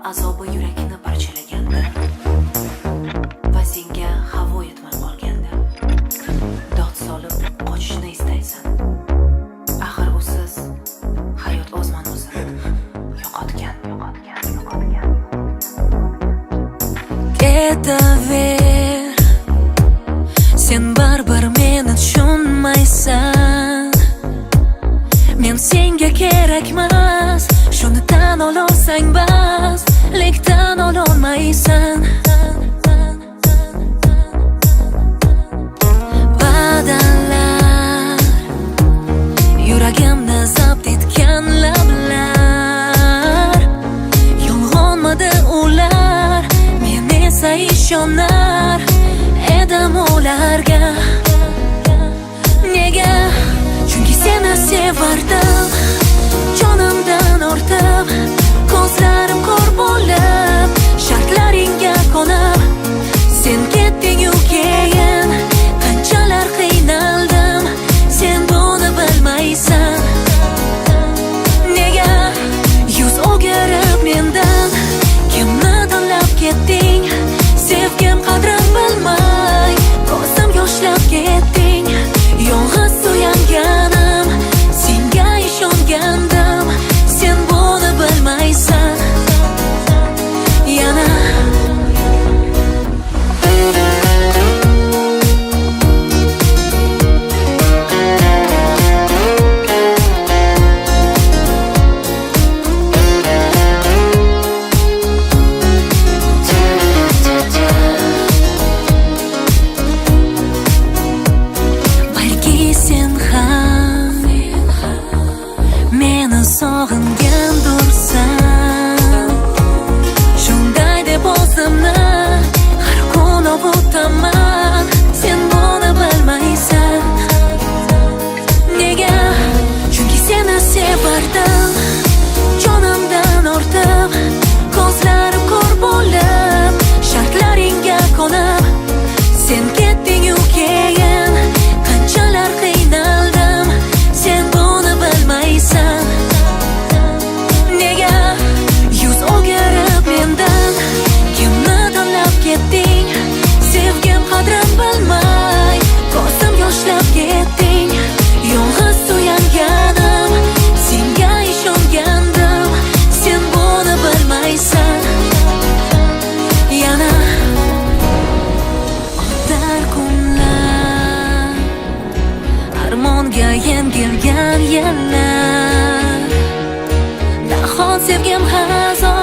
azobi yurakni parchalaganda va senga havo yetmay qolganda dod solib qochishni istaysan. Axir usiz hayot o'zman o'zini yo'qotgan. Ketaver, sen baribir meni tushunmaysan. Men senga kerakmas, shuni tan olsang bas, lek tan ololmaysan. Va'dalar, yuragimni zabt etgan lablar, yolg'onmidi ular, men esa ishonar edim ularga. Nega? Chunki seni sevardim, jonimdan ortib, ko'zlarim ko'r bo'lib, shartlaringga qo'nib, sen ketding-u keyin qanchalar qiynaldim, sen buni bilmaysan. Nega yuz o'girib mendan, kimni tanlab ketding, sevgim qadrin bilmay, ko'zim yoshlab ketding. Yolg'iz suyanganim, senga ishongandim, sen buni bilmaysan. Yana sog'ingandursan, shunday deb o'zimni har kun ovutaman, sen buni bilmaysan. Nega? Chunki seni sevardim, jonimdan ortib, ko'zlarim ko'r bo'lib, shartlaringga qo'nib, sen ketding-u keyin qanchalar qiynaldim, sen buni bilmaysan. Ketding, sevgim qadrin bilmay, ko'zim yoshlab ketding. Yolg'iz suyanganim, senga ishongandim, sen buni bilmaysan. Yana o'tar kunlar, armonga yengilgan yillar, nahot sevgim hazon